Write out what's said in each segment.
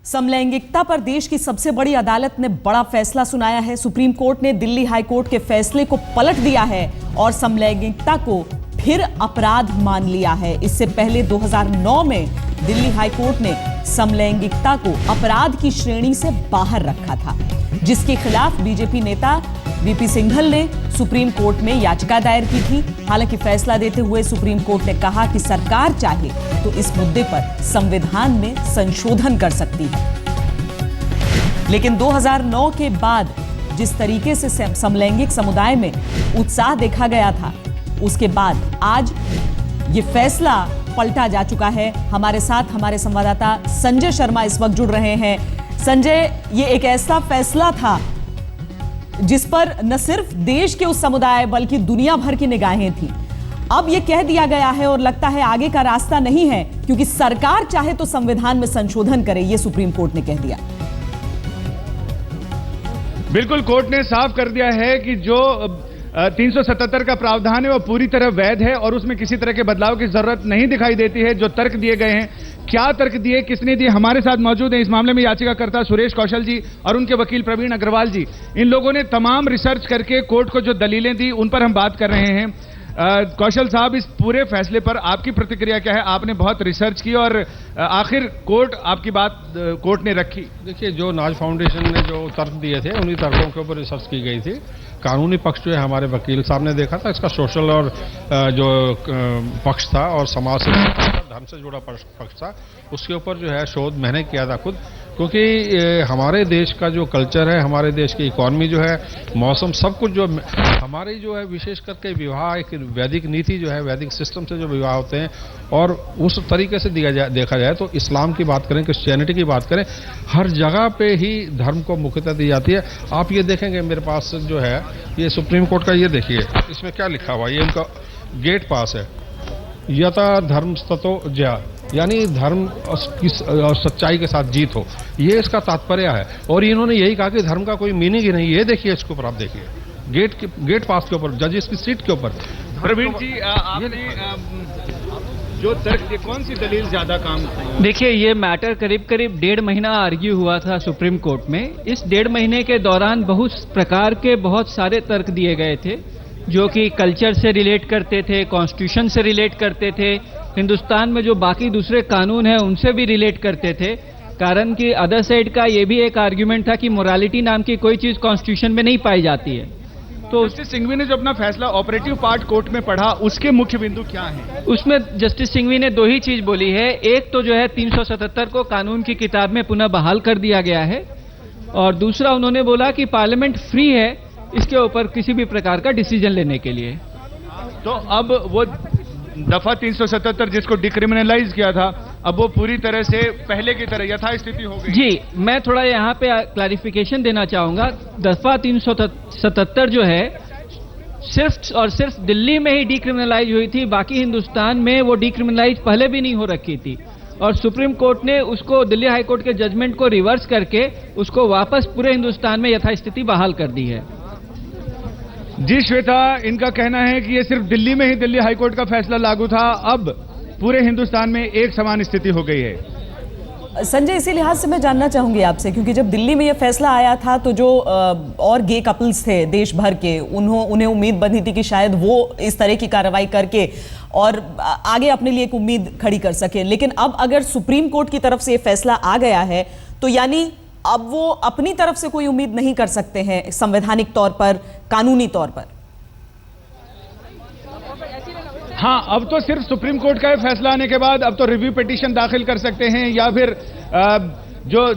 समलैंगिकता पर देश की सबसे बड़ी अदालत ने बड़ा फैसला सुनाया है। सुप्रीम कोर्ट ने दिल्ली हाई कोर्ट के फैसले को पलट दिया है और समलैंगिकता को फिर अपराध मान लिया है। इससे पहले 2009 में दिल्ली हाई कोर्ट ने समलैंगिकता को अपराध की श्रेणी से बाहर रखा था, जिसके खिलाफ बीजेपी नेता वीपी सिंघल ने सुप्रीम कोर्ट में याचिका दायर की थी। हालांकि फैसला देते हुए सुप्रीम कोर्ट ने कहा कि सरकार चाहे तो इस मुद्दे पर संविधान में संशोधन कर सकती है। लेकिन 2009 के बाद जिस तरीके से समलैंगिक समुदाय में उत्साह देखा गया था, उसके बाद आज ये फैसला पलटा जा चुका है। हमारे साथ हमारे संवाददाता संजय शर्मा इस वक्त जुड़ रहे हैं। संजय, ये एक ऐसा फैसला था जिस पर न सिर्फ देश के उस समुदाय बल्कि दुनिया भर की निगाहें थी। अब यह कह दिया गया है और लगता है आगे का रास्ता नहीं है, क्योंकि सरकार चाहे तो संविधान में संशोधन करे, यह सुप्रीम कोर्ट ने कह दिया। बिल्कुल, कोर्ट ने साफ कर दिया है कि जो 377 का प्रावधान है वो पूरी तरह वैध है और उसमें किसी तरह के बदलाव की जरूरत नहीं दिखाई देती है। जो तर्क दिए गए हैं, क्या तर्क दिए, किसने दिए, हमारे साथ मौजूद हैं इस मामले में याचिकाकर्ता सुरेश कौशल जी और उनके वकील प्रवीण अग्रवाल जी। इन लोगों ने तमाम रिसर्च करके कोर्ट को जो दलीलें दी उन पर हम बात कर रहे हैं। कौशल साहब, इस पूरे फैसले पर आपकी प्रतिक्रिया क्या है? आपने बहुत रिसर्च की और आखिर कोर्ट आपकी बात कोर्ट ने रखी। देखिए, जो नाज फाउंडेशन ने जो तर्क दिए थे उन्हीं तर्कों के ऊपर रिसर्च की गई थी। कानूनी पक्ष जो है हमारे वकील साहब ने देखा था, इसका सोशल और जो पक्ष था और समाज से धर्म से जुड़ा पक्ष था, उसके ऊपर जो है शोध मैंने किया था खुद, क्योंकि हमारे देश का जो कल्चर है, हमारे देश की इकॉनमी जो है, मौसम, सब कुछ जो हमारी जो है विशेष करके विवाह एक वैदिक नीति जो है, वैदिक सिस्टम से जो विवाह होते हैं और उस तरीके से देखा जाए तो इस्लाम की बात करें, क्रिश्चियनिटी की बात करें, हर जगह पे ही धर्म को मुख्यता दी जाती है। आप ये देखेंगे मेरे पास जो है ये सुप्रीम कोर्ट का, ये देखिए इसमें क्या लिखा हुआ है, ये उनका गेट पास है, यथा धर्म ततो जया, यानी धर्म और सच्चाई के साथ जीत हो, ये इसका तात्पर्य है। और इन्होंने यही कहा कि धर्म का कोई मीनिंग ही नहीं। ये देखिए, इसके ऊपर आप देखिए गेट पास के ऊपर, जजेस की सीट के ऊपर। प्रवीण जी, आपने जो तर्क दिए, कौन सी दलील ज्यादा काम? देखिए, ये मैटर करीब 1.5 महीना आर्ग्यू हुआ था सुप्रीम कोर्ट में। इस 1.5 महीने के दौरान बहुत प्रकार के बहुत सारे तर्क दिए गए थे, जो कि कल्चर से रिलेट करते थे, कॉन्स्टिट्यूशन से रिलेट करते थे, हिंदुस्तान में जो बाकी दूसरे कानून हैं उनसे भी रिलेट करते थे। कारण कि अदर साइड का ये भी एक आर्ग्यूमेंट था कि मोरालिटी नाम की कोई चीज कॉन्स्टिट्यूशन में नहीं पाई जाती है। तो जस्टिस सिंघवी ने जो अपना फैसला ऑपरेटिव पार्ट कोर्ट में पढ़ा, उसके मुख्य बिंदु क्या हैं? उसमें जस्टिस सिंघवी ने 2 ही चीज बोली है। एक तो जो है 377 को कानून की किताब में पुनः बहाल कर दिया गया है, और दूसरा उन्होंने बोला कि पार्लियामेंट फ्री है इसके ऊपर किसी भी प्रकार का डिसीजन लेने के लिए। तो अब वो दफा 377 जिसको डिक्रिमिनलाइज किया था, अब वो पूरी तरह से पहले की तरह यथास्थिति हो गई। जी, मैं थोड़ा यहाँ पे क्लैरिफिकेशन देना चाहूंगा। दफा 377 जो है सिर्फ और सिर्फ दिल्ली में ही डिक्रिमिनलाइज हुई थी, बाकी हिंदुस्तान में वो डिक्रिमिनलाइज पहले भी नहीं हो रखी थी। और सुप्रीम कोर्ट ने उसको, दिल्ली हाई कोर्ट के जजमेंट को रिवर्स करके उसको वापस पूरे हिंदुस्तान में यथास्थिति बहाल कर दी है। जी श्वेता, इनका कहना है कि ये सिर्फ दिल्ली में ही दिल्ली हाईकोर्ट का फैसला लागू था, अब पूरे हिंदुस्तान में एक समान स्थिति हो गई है। संजय, इसी लिहाज से मैं जानना चाहूंगी आपसे, क्योंकि जब दिल्ली में यह फैसला आया था तो जो और गे कपल्स थे देश भर के, उन्हें उम्मीद बंधी थी कि शायद वो इस तरह की कार्रवाई करके और आगे अपने लिए एक उम्मीद खड़ी कर सके। लेकिन अब अगर सुप्रीम कोर्ट की तरफ से ये फैसला आ गया है तो यानी अब वो अपनी तरफ से कोई उम्मीद नहीं कर सकते हैं संवैधानिक तौर पर, कानूनी तौर पर। हाँ, अब तो सिर्फ सुप्रीम कोर्ट का फैसला आने के बाद अब तो रिव्यू पिटीशन दाखिल कर सकते हैं या फिर जो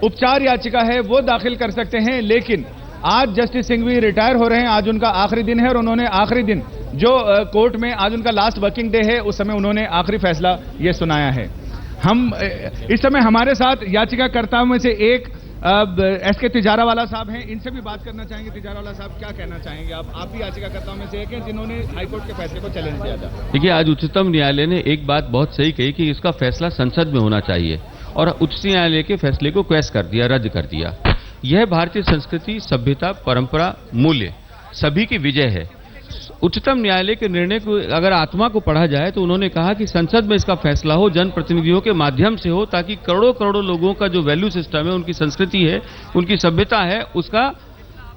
उपचार याचिका है वो दाखिल कर सकते हैं। लेकिन आज जस्टिस सिंघवी रिटायर हो रहे हैं, आज उनका आखिरी दिन है और उन्होंने आखिरी दिन जो कोर्ट में आज उनका लास्ट वर्किंग डे है, उस समय उन्होंने आखिरी फैसला ये सुनाया है। हम इस समय हमारे साथ याचिकाकर्ताओं में से एक एसके तिजारावाला साहब हैं, इनसे भी बात करना चाहेंगे। तिजारावाला साहब, क्या कहना चाहेंगे? आप भी याचिकाकर्ताओं में से एक हैं जिन्होंने हाईकोर्ट के फैसले को चैलेंज किया था। देखिए, आज उच्चतम न्यायालय ने एक बात बहुत सही कही कि इसका फैसला संसद में होना चाहिए, और उच्च न्यायालय के फैसले को क्वैश कर दिया, रद्द कर दिया। यह भारतीय संस्कृति, सभ्यता, परंपरा, मूल्य सभी की विजय है। उच्चतम न्यायालय के निर्णय को अगर आत्मा को पढ़ा जाए तो उन्होंने कहा कि संसद में इसका फैसला हो, जनप्रतिनिधियों के माध्यम से हो, ताकि करोड़ों करोड़ों लोगों का जो वैल्यू सिस्टम है, उनकी संस्कृति है, उनकी सभ्यता है, उसका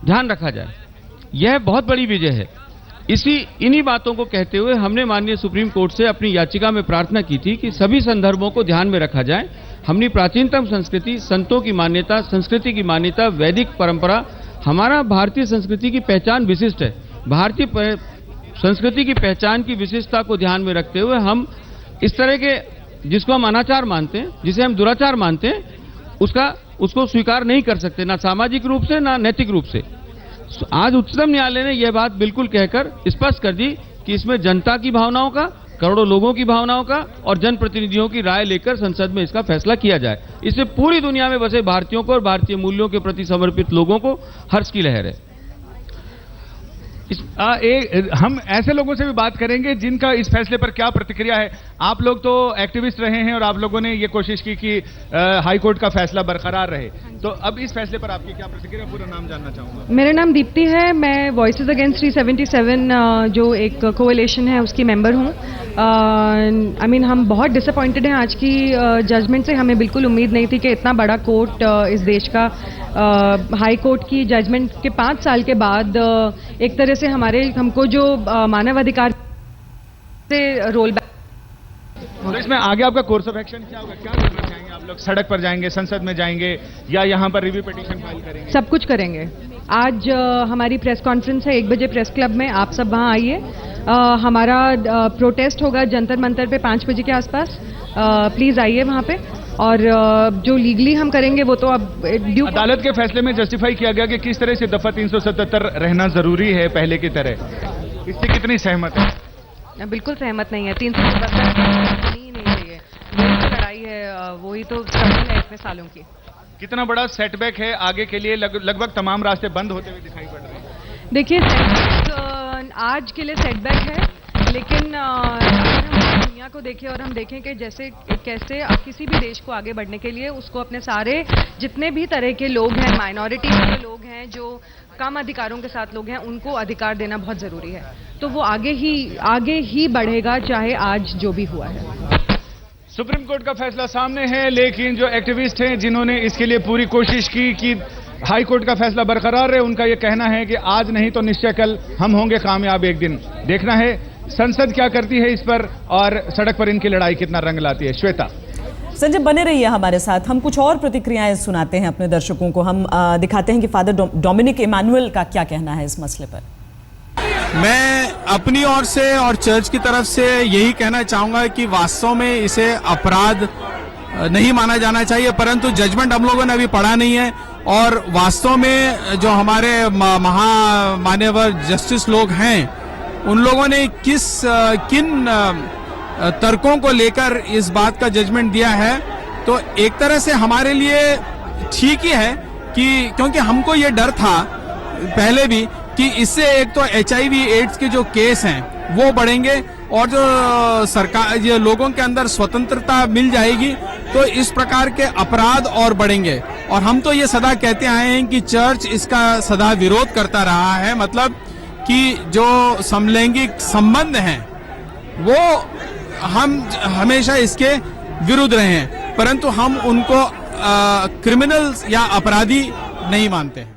ध्यान रखा जाए। यह बहुत बड़ी विजय है। इन्हीं बातों को कहते हुए हमने माननीय सुप्रीम कोर्ट से अपनी याचिका में प्रार्थना की थी कि सभी संदर्भों को ध्यान में रखा जाए। हमने प्राचीनतम संस्कृति, संतों की मान्यता, संस्कृति की मान्यता, वैदिक परंपरा, हमारा भारतीय संस्कृति की पहचान विशिष्ट है। भारतीय संस्कृति की पहचान की विशिष्टता को ध्यान में रखते हुए हम इस तरह के, जिसको हम अनाचार मानते हैं, जिसे हम दुराचार मानते हैं, उसको स्वीकार नहीं कर सकते, ना सामाजिक रूप से ना नैतिक रूप से। आज उच्चतम न्यायालय ने यह बात बिल्कुल कहकर स्पष्ट कर दी कि इसमें जनता की भावनाओं का, करोड़ों लोगों की भावनाओं का और जनप्रतिनिधियों की राय लेकर संसद में इसका फैसला किया जाए। इससे पूरी दुनिया में बसे भारतीयों को और भारतीय मूल्यों के प्रति समर्पित लोगों को हर्ष की लहर है। हम ऐसे लोगों से भी बात करेंगे जिनका इस फैसले पर क्या प्रतिक्रिया है। आप लोग तो एक्टिविस्ट रहे हैं और आप लोगों ने ये कोशिश की कि हाई कोर्ट का फैसला बरकरार रहे, तो अब इस फैसले पर आपकी क्या प्रतिक्रिया? पूरा नाम जानना चाहूंगा। मेरा नाम दीप्ति है, मैं वॉइसेस अगेंस्ट 377 जो एक कोएलिशन है उसकी मेंबर हूँ। हम बहुत डिसअपॉइंटेड हैं आज की जजमेंट से। हमें बिल्कुल उम्मीद नहीं थी कि इतना बड़ा कोर्ट इस देश का हाई कोर्ट की जजमेंट के 5 साल के बाद एक तरह से हमको जो मानवाधिकार से रोल बैक। तो इसमें आगे आपका कोर्स ऑफ एक्शन क्या होगा? क्या करना चाहेंगे आप लोग? सड़क पर जाएंगे, संसद में जाएंगे, या यहाँ पर रिव्यू पिटीशन फाइल करेंगे? सब कुछ करेंगे। आज हमारी प्रेस कॉन्फ्रेंस है 1 बजे प्रेस क्लब में, आप सब वहाँ आइए। हमारा प्रोटेस्ट होगा जंतर मंतर पे 5 बजे के आसपास। प्लीज आइए वहाँ पे। और जो लीगली हम करेंगे वो तो अब अदालत के फैसले में जस्टिफाई किया गया कि किस तरह से दफा 377 रहना जरूरी है पहले की तरह, इससे कितनी सहमत है? बिल्कुल सहमत नहीं है। 377 नहीं चाहिए। वही तो लड़ाई है, वही तो स्ट्रगल है इतने सालों की। कितना बड़ा सेटबैक है आगे के लिए? लगभग तमाम रास्ते बंद होते हुए दिखाई पड़ रहे हैं। देखिए, सेटबैक आज के लिए सेटबैक है, लेकिन अगर हम दुनिया को देखें और हम देखें कि कैसे किसी भी देश को आगे बढ़ने के लिए उसको अपने सारे जितने भी तरह के लोग हैं, माइनॉरिटी के लोग हैं, जो कम अधिकारों के साथ लोग हैं, उनको अधिकार देना बहुत जरूरी है। तो वो आगे ही बढ़ेगा, चाहे आज जो भी हुआ है। सुप्रीम कोर्ट का फैसला सामने है, लेकिन जो एक्टिविस्ट हैं जिन्होंने इसके लिए पूरी कोशिश की कि हाई कोर्ट का फैसला बरकरार रहे, उनका यह कहना है कि आज नहीं तो निश्चय कल हम होंगे कामयाब एक दिन। देखना है संसद क्या करती है इस पर और सड़क पर इनकी लड़ाई कितना रंग लाती है। श्वेता, संजय बने रहिए हमारे साथ। हम कुछ और प्रतिक्रियाएं सुनाते हैं अपने दर्शकों को। हम दिखाते हैं कि फादर डोमिनिक इमानुएल का क्या कहना है इस मसले पर। मैं अपनी ओर से और चर्च की तरफ से यही कहना चाहूंगा कि वास्तव में इसे अपराध नहीं माना जाना चाहिए, परंतु जजमेंट हम लोगों ने अभी पढ़ा नहीं है और वास्तव में जो हमारे महामान्यवर जस्टिस लोग हैं उन लोगों ने किन तर्कों को लेकर इस बात का जजमेंट दिया है, तो एक तरह से हमारे लिए ठीक ही है कि क्योंकि हमको ये डर था पहले भी कि इससे एक तो HIV एड्स के जो केस हैं वो बढ़ेंगे और जो सरकार ये लोगों के अंदर स्वतंत्रता मिल जाएगी तो इस प्रकार के अपराध और बढ़ेंगे। और हम तो ये सदा कहते आए हैं कि चर्च इसका सदा विरोध करता रहा है, मतलब कि जो समलैंगिक संबंध हैं वो हम हमेशा इसके विरुद्ध रहे हैं, परंतु हम उनको क्रिमिनल्स या अपराधी नहीं मानते हैं।